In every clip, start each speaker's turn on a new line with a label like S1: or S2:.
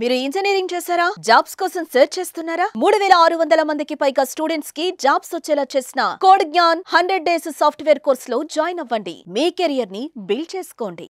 S1: మీరు ఇంజనీరింగ్ చేశారా? జాబ్స్ కోసం సెర్చ్ చేస్తున్నారా? 3600 మందికి పైగా స్టూడెంట్స్ కి జాబ్స్ వచ్చేలా చేసిన కోడ్ జ్ఞాన్ 100 డేస్ సాఫ్ట్వేర్ కోర్సులో జాయిన్ అవ్వండి. మీ కెరియర్ ని బిల్డ్ చేసుకోండి.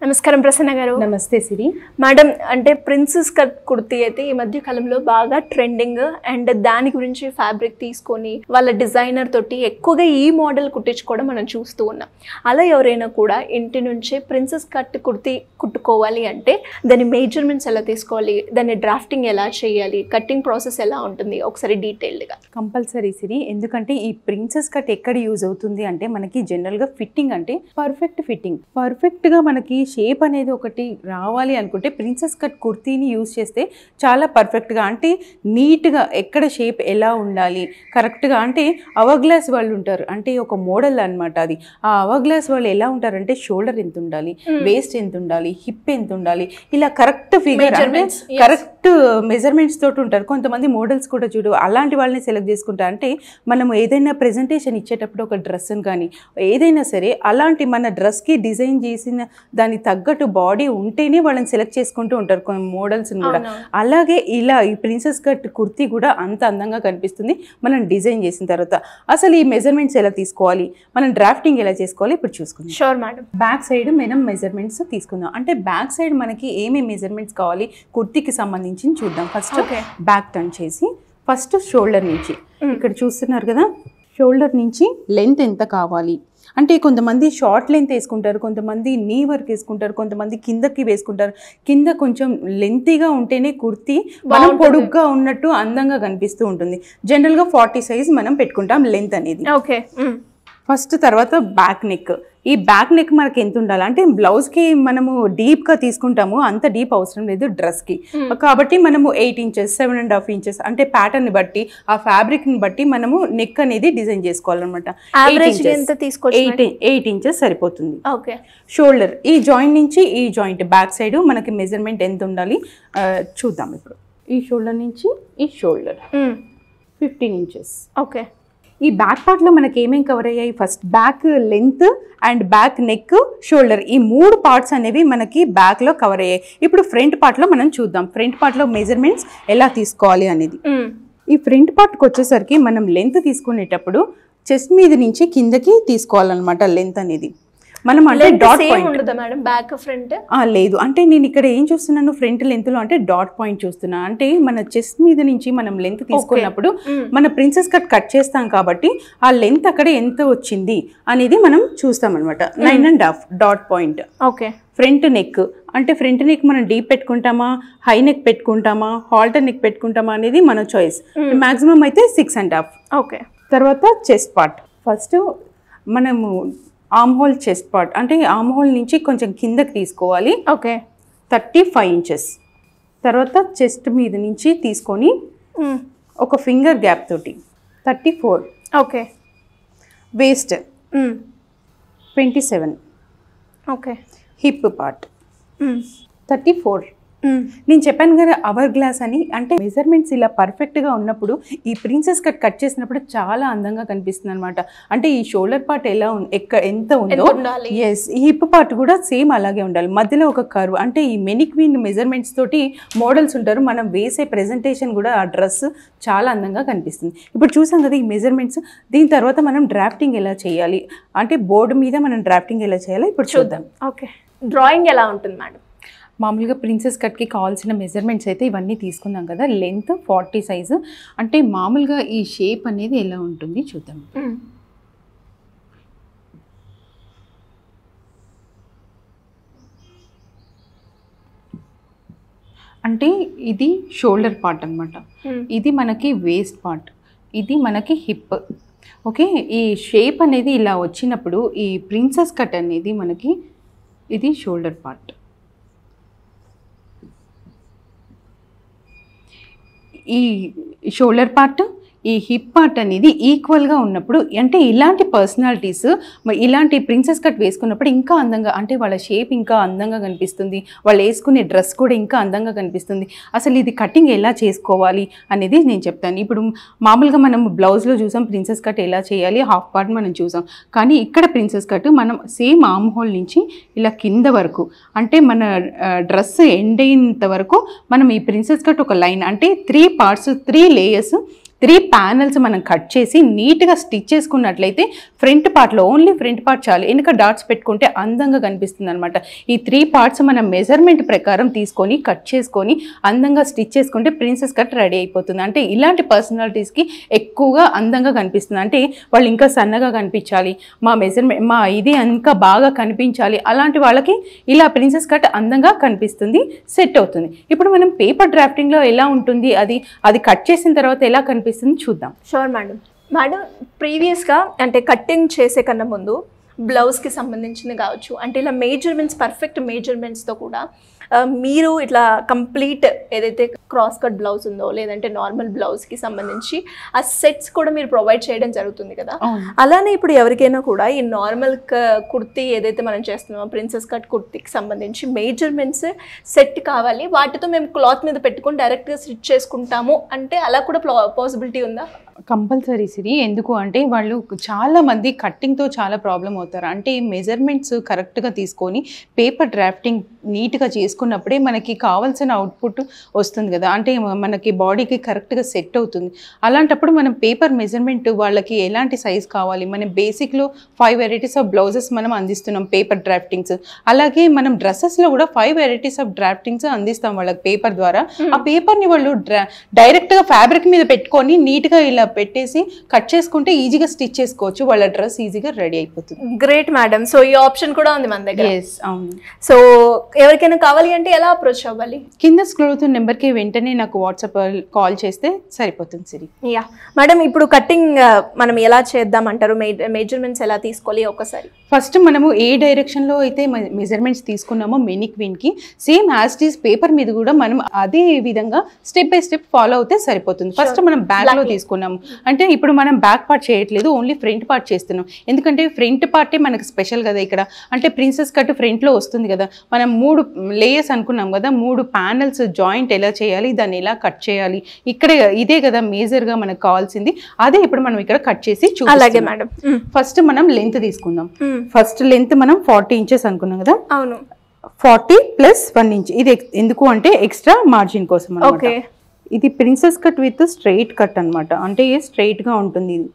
S2: నమస్కారం ప్రసన్న గారు.
S3: నమస్తే సిరి
S2: మేడం, అంటే ప్రిన్సెస్ కట్ కుర్తీ అయితే ఈ మధ్య కాలంలో బాగా ట్రెండింగ్ అండ్ దాని గురించి ఫ్యాబ్రిక్ తీసుకొని వాళ్ళ డిజైనర్ తోటి ఎక్కువగా ఈ మోడల్ కుట్టించుకోవడం మనం చూస్తూ ఉన్నాం. అలా ఎవరైనా కూడా ఇంటి నుంచే ప్రిన్సెస్ కట్ కుర్తీ కుట్టుకోవాలి అంటే దాని మెజర్మెంట్స్ ఎలా తీసుకోవాలి, దాని డ్రాఫ్టింగ్ ఎలా చేయాలి, కట్టింగ్ ప్రాసెస్ ఎలా ఉంటుంది, ఒకసారి డీటెయిల్డ్గా.
S3: కంపల్సరీ సిరి, ఎందుకంటే ఈ ప్రిన్సెస్ కట్ ఎక్కడ యూజ్ అవుతుంది అంటే మనకి జనరల్గా ఫిట్టింగ్ అంటే పర్ఫెక్ట్గా మనకి షేప్ అనేది ఒకటి రావాలి అనుకుంటే ప్రిన్సెస్ కట్ కుర్తీని యూజ్ చేస్తే చాలా పర్ఫెక్ట్గా, అంటే నీట్గా ఎక్కడ షేప్ ఎలా ఉండాలి కరెక్ట్గా, అంటే అవర్ గ్లాస్ వాళ్ళు ఉంటారు, అంటే ఒక మోడల్ అనమాట అది. ఆ అవర్ గ్లాస్ వాళ్ళు ఎలా ఉంటారంటే షోల్డర్ ఎంత ఉండాలి, వేస్ట్ ఎంత ఉండాలి, హిప్ ఎంత ఉండాలి, ఇలా కరెక్ట్ ఫిగర్ అంటే కరెక్ట్ మెజర్మెంట్స్ తోటి ఉంటారు. కొంతమంది మోడల్స్ కూడా చూడు అలాంటి వాళ్ళని సెలెక్ట్ చేసుకుంటారు. అంటే మనము ఏదైనా ప్రెజెంటేషన్ ఇచ్చేటప్పుడు ఒక డ్రెస్ని కానీ ఏదైనా సరే అలాంటి మన డ్రెస్కి డిజైన్ చేసిన దాని తగ్గట్టు బాడీ ఉంటేనే వాళ్ళని సెలెక్ట్ చేసుకుంటూ ఉంటారు కొన్ని మోడల్స్ని కూడా. అలాగే ఇలా ఈ ప్రిన్సెస్ కట్ కుర్తీ కూడా అంత అందంగా కనిపిస్తుంది మనం డిజైన్ చేసిన తర్వాత. అసలు ఈ మెజర్మెంట్స్ ఎలా తీసుకోవాలి, మనం డ్రాఫ్టింగ్ ఎలా చేసుకోవాలి ఇప్పుడు చూసుకుందాం.
S2: Sure madam.
S3: బ్యాక్ సైడ్ మనం మెజర్మెంట్స్ తీసుకుందాం. అంటే బ్యాక్ సైడ్ మనకి ఏమేమి మెజర్మెంట్స్ కావాలి కుర్తీకి సంబంధించి చూద్దాం. ఫస్ట్ బ్యాక్ టర్న్ చేసి ఫస్ట్ షోల్డర్ నుంచి ఇక్కడ చూస్తున్నారు కదా, షోల్డర్ నుంచి లెంత్ ఎంత కావాలి అంటే కొంతమంది షార్ట్ లెంత్ వేసుకుంటారు, కొంతమంది నీ వర్క్ వేసుకుంటారు, కొంతమంది కిందకి వేసుకుంటారు. కింద కొంచెం లెంతీగా ఉంటేనే కుర్తీ మనం పొడుగ్గా ఉన్నట్టు అందంగా కనిపిస్తూ ఉంటుంది. జనరల్గా 40 సైజ్ మనం పెట్టుకుంటాం లెంత్ అనేది.
S2: ఓకే.
S3: ఫస్ట్ తర్వాత బ్యాక్ నెక్. ఈ బ్యాక్ నెక్ మనకి ఎంత ఉండాలి అంటే బ్లౌజ్కి మనము డీప్గా తీసుకుంటాము, అంత డీప్ అవసరం లేదు డ్రెస్కి. కాబట్టి మనము 8 ఇంచెస్ 7.5 ఇంచెస్ అంటే ప్యాటర్న్ బట్టి ఆ ఫ్యాబ్రిక్ని బట్టి మనము నెక్ అనేది డిజైన్ చేసుకోవాలన్నమాట. 8 ఇంచెస్ సరిపోతుంది.
S2: ఓకే.
S3: షోల్డర్ ఈ జాయింట్ నుంచి ఈ జాయింట్ బ్యాక్ సైడ్ మనకి మెజర్మెంట్ ఎంత ఉండాలి చూద్దాం ఇప్పుడు. ఈ షోల్డర్ నుంచి ఈ షోల్డర్ 15 ఇంచెస్.
S2: ఓకే.
S3: ఈ బ్యాక్ పార్ట్లో మనకి ఏమేమి కవర్ అయ్యాయి, first back length and back neck shoulder, ఈ 3 పార్ట్స్ అనేవి మనకి బ్యాక్లో కవర్ అయ్యాయి. ఇప్పుడు ఫ్రంట్ పార్ట్లో మనం చూద్దాం ఫ్రంట్ పార్ట్లో మెజర్మెంట్స్ ఎలా తీసుకోవాలి అనేది. ఈ ఫ్రంట్ పార్ట్కి వచ్చేసరికి మనం లెంత్ తీసుకునేటప్పుడు చెస్ట్ మీద నుంచి కిందకి తీసుకోవాలన్నమాట లెంత్ అనేది. మనం అంటే డాట్ పాయింట్
S2: ఉండదా మేడం బ్యాక్ ఫ్రంట్?
S3: లేదు, అంటే నేను ఇక్కడ ఏం చూస్తున్నాను ఫ్రంట్ లెంత్లో అంటే డాట్ పాయింట్ చూస్తున్నా. అంటే మన చెస్ట్ మీద నుంచి మనం లెంత్ తీసుకున్నప్పుడు మన ప్రిన్సెస్ కట్ చేస్తాం కాబట్టి ఆ లెంత్ అక్కడ ఎంత వచ్చింది అనేది మనం చూస్తాం అనమాట. 9.5 dot point.
S2: Okay.
S3: Front neck అంటే ఫ్రంట్ నెక్ మనం డీప్ పెట్టుకుంటామా, హై నెక్ పెట్టుకుంటామా, హాల్టర్ నెక్ పెట్టుకుంటామా అనేది మన చాయిస్. మాక్సిమం అయితే 6.5.
S2: ఓకే.
S3: తర్వాత చెస్ట్ పార్ట్. ఫస్ట్ మనము ఆర్మ్ హోల్ చెస్ట్ పార్ట్ అంటే ఆర్మ్ హోల్ నుంచి కొంచెం కిందకి తీసుకోవాలి.
S2: ఓకే.
S3: 35 ఇంచెస్. తర్వాత చెస్ట్ మీద నుంచి తీసుకొని ఒక ఫింగర్ గ్యాప్ తోటి 34.
S2: Okay.
S3: Waste 27.
S2: Okay.
S3: Hip part 34. నేను చెప్పాను కదా అవర్ గ్లాస్ అని, అంటే మెజర్మెంట్స్ ఇలా పర్ఫెక్ట్గా ఉన్నప్పుడు ఈ ప్రిన్సెస్ కట్ చేసినప్పుడు చాలా అందంగా కనిపిస్తుంది అనమాట. అంటే ఈ షోల్డర్ పార్ట్ ఎలా ఎంత ఉందో ఎస్ ఈ హిప్ పార్ట్ కూడా సేమ్ అలాగే ఉండాలి. మధ్యలో ఒక కర్వ్ అంటే ఈ మెనిక్వీన్ మెజర్మెంట్స్ తోటి మోడల్స్ ఉంటారు, మనం వేసే ప్రెజెంటేషన్ కూడా ఆ డ్రెస్ చాలా అందంగా కనిపిస్తుంది. ఇప్పుడు చూసాం కదా ఈ మెజర్మెంట్స్. దీని తర్వాత మనం డ్రాఫ్టింగ్ ఎలా చేయాలి అంటే బోర్డు మీద మనం డ్రాఫ్టింగ్ ఎలా చేయాలో ఇప్పుడు చూద్దాం.
S2: ఓకే. డ్రాయింగ్ ఎలా ఉంటుంది మేడం?
S3: మామూలుగా ప్రిన్సెస్ కట్కి కావాల్సిన మెజర్మెంట్స్ అయితే ఇవన్నీ తీసుకుందాం కదా. లెంత్ 40 సైజు, అంటే మామూలుగా ఈ షేప్ అనేది ఎలా ఉంటుంది చూద్దాం. అంటే ఇది షోల్డర్ పార్ట్ అనమాట, ఇది మనకి వేస్ట్ పార్ట్, ఇది మనకి హిప్. ఓకే. ఈ షేప్ అనేది ఇలా వచ్చినప్పుడు ఈ ప్రిన్సెస్ కట్ అనేది మనకి ఇది షోల్డర్ పార్ట్, ఈ షోల్డర్ పార్ట్, ఈ హిప్ పార్ట్ అనేది ఈక్వల్గా ఉన్నప్పుడు, అంటే ఇలాంటి పర్సనాలిటీస్ ఇలాంటి ప్రిన్సెస్ కట్ వేసుకున్నప్పుడు ఇంకా అందంగా, అంటే వాళ్ళ షేప్ ఇంకా అందంగా కనిపిస్తుంది, వాళ్ళు వేసుకునే డ్రెస్ కూడా ఇంకా అందంగా కనిపిస్తుంది. అసలు ఇది కటింగ్ ఎలా చేసుకోవాలి అనేది నేను చెప్తాను. ఇప్పుడు మామూలుగా మనం బ్లౌజ్లో చూసాం ప్రిన్సెస్ కట్ ఎలా చేయాలి, హాఫ్ పార్ట్ మనం చూసాం. కానీ ఇక్కడ ప్రిన్సెస్ కట్ మనం సేమ్ ఆర్మ్ హోల్ నుంచి ఇలా కింద వరకు, అంటే మన డ్రెస్ ఎండ్ అయినంత వరకు మనం ఈ ప్రిన్సెస్ కట్ ఒక లైన్, అంటే 3 పార్ట్స్ 3 లేయర్స్ 3 ప్యానల్స్ మనం కట్ చేసి నీట్గా స్టిచ్ చేసుకున్నట్లయితే ఫ్రంట్ పార్ట్లో ఓన్లీ ఫ్రంట్ పార్ట్ చాలు, వెనుక డాట్స్ పెట్టుకుంటే అందంగా కనిపిస్తుంది అనమాట. ఈ 3 పార్ట్స్ మనం మెజర్మెంట్ ప్రకారం తీసుకొని కట్ చేసుకొని అందంగా స్టిచ్ చేసుకుంటే ప్రిన్సెస్ కట్ రెడీ అయిపోతుంది. అంటే ఇలాంటి పర్సనాలిటీస్కి ఎక్కువగా అందంగా కనిపిస్తుంది. అంటే వాళ్ళు ఇంకా సన్నగా కనిపించాలి, మా మెజర్మెంట్ మా ఇది ఇంకా బాగా కనిపించాలి, అలాంటి వాళ్ళకి ఇలా ప్రిన్సెస్ కట్ అందంగా కనిపిస్తుంది, సెట్ అవుతుంది. ఇప్పుడు మనం పేపర్ డ్రాఫ్టింగ్లో ఎలా ఉంటుంది, అది కట్ చేసిన తర్వాత ఎలా కనిపిస్తుంది చూద్దాం.
S2: షూర్ మేడం, ప్రీవియస్గా అంటే కటింగ్ చేసే కన్నా ముందు బ్లౌజ్కి సంబంధించింది కావచ్చు, అంటే ఇలా పర్ఫెక్ట్ మెజర్మెంట్స్తో కూడా మీరు ఇట్లా కంప్లీట్ ఏదైతే క్రాస్ కట్ బ్లౌజ్ ఉందో లేదంటే నార్మల్ బ్లౌజ్కి సంబంధించి ఆ సెట్స్ కూడా మీరు ప్రొవైడ్ చేయడం జరుగుతుంది కదా. అలానే ఇప్పుడు ఎవరికైనా కూడా ఈ నార్మల్ కుర్తీ ఏదైతే మనం చేస్తున్నామో ప్రిన్సెస్ కట్ కుర్తీకి సంబంధించి మెజర్మెంట్స్ సెట్ కావాలి, వాటితో మేము క్లాత్ మీద పెట్టుకొని డైరెక్ట్గా స్టిచ్ చేసుకుంటాము అంటే అలా కూడా పాసిబిలిటీ ఉందా?
S3: కంపల్సరీ సిరి. ఎందుకు అంటే వాళ్ళు చాలా మంది కట్టింగ్తో చాలా ప్రాబ్లం అవుతారు. అంటే మెజర్మెంట్స్ కరెక్ట్గా తీసుకొని పేపర్ డ్రాఫ్టింగ్ నీట్గా చేసుకున్నప్పుడే మనకి కావాల్సిన అవుట్పుట్ వస్తుంది కదా, అంటే మనకి బాడీకి కరెక్ట్గా సెట్ అవుతుంది. అలాంటప్పుడు మనం పేపర్ మెజర్మెంట్ వాళ్ళకి ఎలాంటి సైజ్ కావాలి, మనం బేసిక్లో 5 వెరైటీస్ ఆఫ్ బ్లౌజెస్ మనం అందిస్తున్నాం పేపర్ డ్రాఫ్టింగ్స్, అలాగే మనం డ్రెస్సెస్లో కూడా 5 వెరైటీస్ ఆఫ్ డ్రాఫ్టింగ్స్ అందిస్తాం వాళ్ళకి పేపర్ ద్వారా. ఆ పేపర్ని వాళ్ళు డైరెక్ట్గా ఫ్యాబ్రిక్ మీద పెట్టుకొని నీట్గా ఇలా పెట్టేసి కట్ చేసుకుంటే ఈజీగా స్టిచ్ చేసుకోవచ్చు, వాళ్ళ డ్రెస్ ఈజీగా రెడీ అయిపోతుంది.
S2: Great madam. సో ఈ ఆప్షన్ కూడా ఉంది మన దగ్గర.
S3: అవును.
S2: సో ఎవరికైనా కావాలి అంటే ఎలా అప్రోచ్ అవ్వాలి?
S3: కింద స్క్రోల్ అవుతున్న నెంబర్కి వెంటనే నాకు వాట్సాప్ కాల్ చేస్తే సరిపోతుంది సిరి.
S2: యా మేడం, ఇప్పుడు కటింగ్ మనం ఎలా చేద్దామంటారు, మెజర్మెంట్స్ ఎలా తీసుకోవాలి ఒకసారి?
S3: ఫస్ట్ మనము ఏ డైరెక్షన్లో అయితే మెజర్మెంట్స్ తీసుకున్నామో మెనిక్విన్కి same as it is paper మీద కూడా మనం అదే విధంగా స్టెప్ బై స్టెప్ ఫాలో అవుతే సరిపోతుంది. ఫస్ట్ మనం బ్యాక్లో తీసుకున్నాము అంటే ఇప్పుడు మనం బ్యాక్ పార్ట్ చేయట్లేదు, ఓన్లీ ఫ్రంట్ పార్ట్ చేస్తున్నాం. ఎందుకంటే ఫ్రంట్ పార్టే మనకు స్పెషల్ కదా ఇక్కడ, అంటే ప్రిన్సెస్ కట్ ఫ్రంట్లో వస్తుంది కదా. మనం 3 లేయర్స్ అనుకున్నాం కదా, 3 ప్యానల్స్ జాయింట్ ఎలా చేయాలి, దాన్ని ఎలా కట్ చేయాలి, ఇక్కడే ఇదే కదా మేజర్గా మనకు కావాల్సింది. అదే ఇప్పుడు మనం ఇక్కడ కట్ చేసి చూడాలి.
S2: అలాగే మేడం.
S3: ఫస్ట్ మనం లెంత్ తీసుకుందాం. ఫస్ట్ లెంత్ మనం 40 ఇంచెస్ అనుకున్నాం కదా.
S2: అవును.
S3: 40 + 1 ఇంచ్. ఇది ఎందుకు అంటే ఎక్స్ట్రా మార్జిన్ కోసం అన్నమాట. ఇది princess cut with straight cut అన్నమాట, అంటే స్ట్రైట్ గా ఉంటుంది ఇది.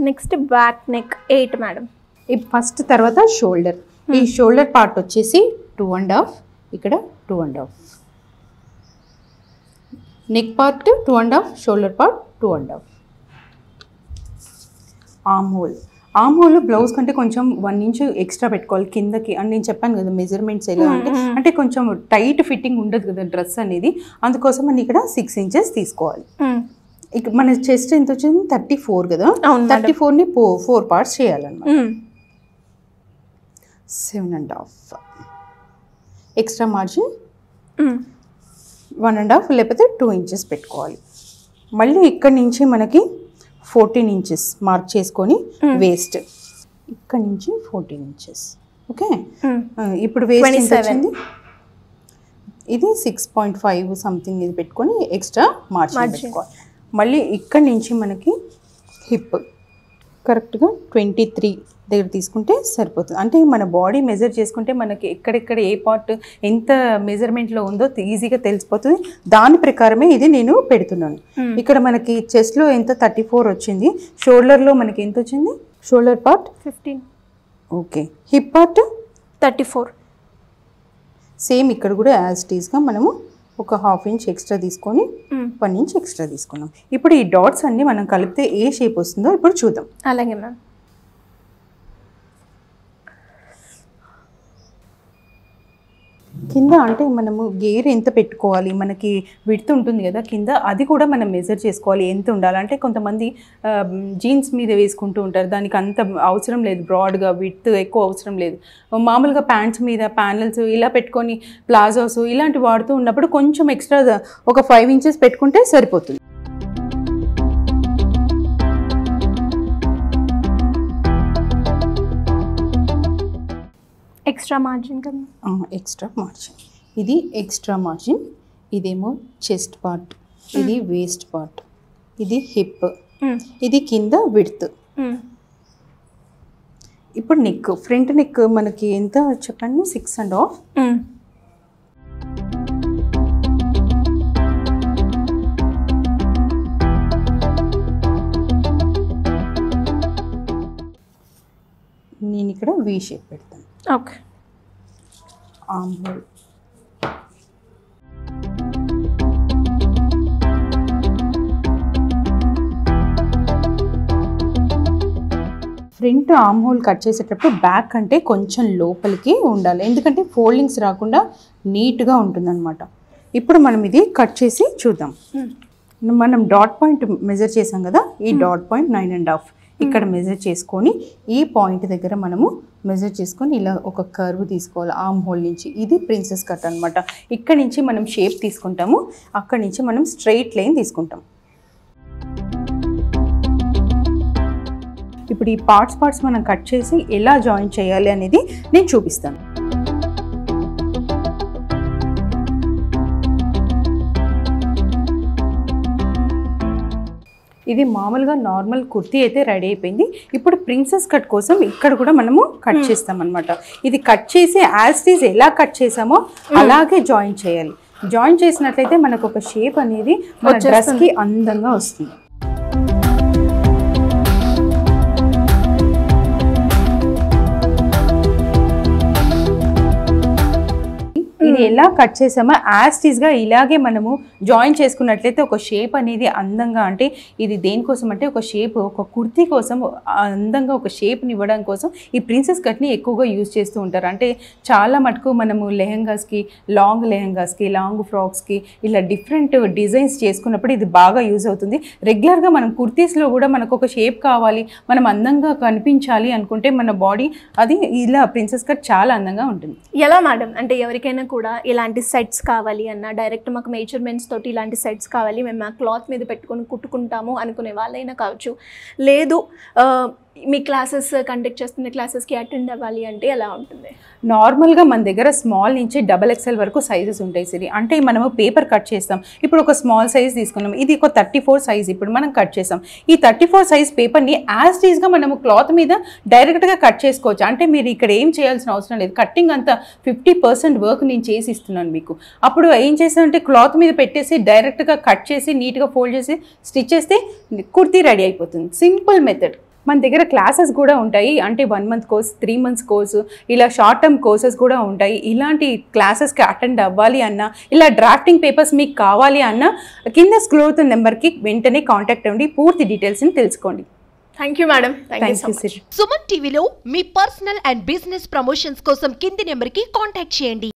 S2: Next back neck 8 madam.
S3: ఈ ఫస్ట్ తర్వాత షోల్డర్. ఈ షోల్డర్ పార్ట్ వచ్చేసి 2.5, ఇక్కడ 2.5, neck part 2.5, shoulder part 2.5. Arm whole blouse కంటే కొంచెం 1 ఇంచ్ ఎక్స్ట్రా పెట్టుకోవాలి కిందకి. అని నేను చెప్పాను కదా మెజర్మెంట్స్ ఎలా అంటే కొంచెం టైట్ ఫిట్టింగ్ ఉండదు కదా డ్రెస్ అనేది, అందుకోసం మనం ఇక్కడ 6 ఇంచెస్ తీసుకోవాలి. ఇక మన చెస్ట్ ఎంత వచ్చింది 34 కదా, 34ని 4 పార్ట్స్ చేయాలన్నమాట. 7.5 ఎక్స్ట్రా మార్జిన్ 1.5 లేకపోతే 2 ఇంచెస్ పెట్టుకోవాలి. మళ్ళీ ఇక్కడ నుంచి మనకి 14 ఇంచెస్ మార్క్ చేసుకొని వేస్ట్, ఇక్కడ నుంచి 14 ఇంచెస్. ఓకే, ఇప్పుడు వేస్ట్ ఎంత వచ్చింది, ఇది 6.5 సంథింగ్ ఇది పెట్టుకొని ఎక్స్ట్రా మార్జిన్ పెట్టుకోవాలి. మళ్ళీ ఇక్కడ నుంచి మనకి హిప్ కరెక్ట్గా 23 దగ్గర తీసుకుంటే సరిపోతుంది. అంటే మన బాడీ మెజర్ చేసుకుంటే మనకి ఎక్కడెక్కడ ఏ పార్ట్ ఎంత మెజర్మెంట్లో ఉందో ఈజీగా తెలిసిపోతుంది. దాని ప్రకారమే ఇది నేను పెడుతున్నాను. ఇక్కడ మనకి చెస్ట్లో ఎంత 34 వచ్చింది, షోల్డర్లో మనకి ఎంత వచ్చింది, shoulder part
S2: 15.
S3: Okay, hip part
S2: 34.
S3: Same ఇక్కడ కూడా యాజ్ ఇట్ ఈస్గా మనము ఒక 1/2 ఇంచ్ ఎక్స్ట్రా తీసుకొని 1 ఇంచ్ ఎక్స్ట్రా తీసుకున్నాం. ఇప్పుడు ఈ డాట్స్ అన్ని మనం కలిపితే ఏ షేప్ వస్తుందో ఇప్పుడు చూద్దాం.
S2: అలాగే మ్యామ్.
S3: కింద అంటే మనము గేర్ ఎంత పెట్టుకోవాలి, మనకి విడ్త్ ఉంటుంది కదా కింద, అది కూడా మనం మెజర్ చేసుకోవాలి ఎంత ఉండాలి. అంటే కొంతమంది జీన్స్ మీద వేసుకుంటూ ఉంటారు, దానికి అంత అవసరం లేదు, బ్రాడ్గా విడ్త్ ఎక్కువ అవసరం లేదు. మామూలుగా ప్యాంట్స్ మీద ప్యానల్స్ ఇలా పెట్టుకొని ప్లాజోస్ ఇలాంటివి వాడుతూ ఉన్నప్పుడు కొంచెం ఎక్స్ట్రా ఒక 5 ఇంచెస్ పెట్టుకుంటే సరిపోతుంది.
S2: ఎక్స్ట్రా మార్జిన్ కదా.
S3: ఎక్స్ట్రా మార్జిన్, ఇది ఎక్స్ట్రా మార్జిన్, ఇదేమో చెస్ట్ పార్ట్, ఇది వేస్ట్ పార్ట్, ఇది హిప్, ఇది కింద విడ్త్. ఇప్పుడు నెక్, ఫ్రంట్ నెక్ మనకి ఎంత చెప్పండి, 6.5. నేను ఇక్కడ వీ షేప్ పెడతాను.
S2: Okay.
S3: Arm whole, front arm whole cut చేసేటప్పుడు బ్యాక్ అంటే కొంచెం లోపలికి ఉండాలి, ఎందుకంటే ఫోల్డింగ్స్ రాకుండా నీట్గా ఉంటుందన్నమాట. ఇప్పుడు మనం ఇది కట్ చేసి చూద్దాం. మనం డాట్ పాయింట్ మెజర్ చేసాం కదా, ఈ డాట్ పాయింట్ 9.5 ఇక్కడ మెజర్ చేసుకొని ఈ పాయింట్ దగ్గర మనము మెజర్ చేసుకొని ఇలా ఒక కర్వ్ తీసుకోవాలి ఆర్మ్ హోల్ నుంచి. ఇది ప్రిన్సెస్ కట్ అనమాట. ఇక్కడ నుంచి మనం షేప్ తీసుకుంటాము, అక్కడ నుంచి మనం స్ట్రైట్ లైన్ తీసుకుంటాం. ఇప్పుడు ఈ పార్ట్స్ మనం కట్ చేసి ఎలా జాయిన్ చేయాలి అనేది నేను చూపిస్తాను. ఇది మామూలుగా నార్మల్ కుర్తీ అయితే రెడీ అయిపోయింది. ఇప్పుడు ప్రిన్సెస్ కట్ కోసం ఇక్కడ కూడా మనము కట్ చేస్తాం అనమాట. ఇది కట్ చేసి యాజ్ ఇట్ ఈజ్ ఎలా కట్ చేసామో అలాగే జాయిన్ చేయాలి. జాయిన్ చేసినట్లయితే మనకు ఒక షేప్ అనేది మన డ్రెస్కి అందంగా వస్తుంది. ఇది ఎలా కట్ చేసామో యాజ్ ఇట్ ఈజ్గా ఇలాగే మనము జాయిన్ చేసుకున్నట్లయితే ఒక షేప్ అనేది అందంగా, అంటే ఇది దేనికోసం అంటే ఒక షేప్, ఒక కుర్తీ కోసం అందంగా ఒక షేప్ని ఇవ్వడం కోసం ఈ ప్రిన్సెస్ కట్ని ఎక్కువగా యూజ్ చేస్తూ ఉంటారు. అంటే చాలా మటుకు మనము లెహెంగాస్కి, లాంగ్ ఫ్రాక్స్కి ఇలా డిఫరెంట్ డిజైన్స్ చేసుకున్నప్పుడు ఇది బాగా యూజ్ అవుతుంది. రెగ్యులర్గా మనం కుర్తీస్లో కూడా మనకు ఒక షేప్ కావాలి, మనం అందంగా కనిపించాలి అనుకుంటే మన బాడీ అది ఇలా ప్రిన్సెస్ కట్ చాలా అందంగా ఉంటుంది.
S2: ఎలా మేడం అంటే ఎవరికైనా కూడా ఇలాంటి సెట్స్ కావాలి అన్న, డైరెక్ట్ మాకు మెజర్మెంట్స్ తోటి ఇలాంటి సెట్స్ కావాలి, మేము మా క్లాత్ మీద పెట్టుకొని కుట్టుకుంటాము అనుకునే వాళ్ళైనా కావచ్చు, లేదు మీ క్లాసెస్ కండక్ట్ చేస్తున్న క్లాసెస్కి అటెండ్ అవ్వాలి అంటే ఎలా ఉంటుంది?
S3: నార్మల్గా మన దగ్గర స్మాల్ నుంచి XXL వరకు సైజెస్ ఉంటాయి సిరి. అంటే మనము పేపర్ కట్ చేస్తాం. ఇప్పుడు ఒక స్మాల్ సైజ్ తీసుకున్నాం, ఇది ఒక 34 సైజ్ ఇప్పుడు మనం కట్ చేస్తాం. ఈ 34 సైజ్ పేపర్ని యాజ్ ఈజ్గా మనము క్లాత్ మీద డైరెక్ట్గా కట్ చేసుకోవచ్చు. అంటే మీరు ఇక్కడ ఏం చేయాల్సిన అవసరం లేదు. కట్టింగ్ అంతా 50% వర్క్ నేను చేసి ఇస్తున్నాను మీకు. అప్పుడు ఏం చేస్తానంటే క్లాత్ మీద పెట్టేసి డైరెక్ట్గా కట్ చేసి నీట్గా ఫోల్డ్ చేసి స్టిచ్ చేస్తే కుర్తీ రెడీ అయిపోతుంది. Simple method. మన దగ్గర క్లాసెస్ కూడా ఉంటాయి, అంటే 1 month కోర్స్, 3 months కోర్సు, ఇలా షార్ట్ టర్మ్ కోర్సెస్ కూడా ఉంటాయి. ఇలాంటి క్లాసెస్కి అటెండ్ అవ్వాలి అన్నా, ఇలా డ్రాఫ్టింగ్ పేపర్స్ మీకు కావాలి అన్నా కింద స్క్రోల్ అవుతున్న నెంబర్కి వెంటనే కాంటాక్ట్ అవ్వండి, పూర్తి డీటెయిల్స్ని తెలుసుకోండి.
S2: Thank you madam.
S1: సుమన్ టీవీలో మీ పర్సనల్ అండ్ బిజినెస్ ప్రమోషన్స్ కోసం కింది నెంబర్కి కాంటాక్ట్ చేయండి.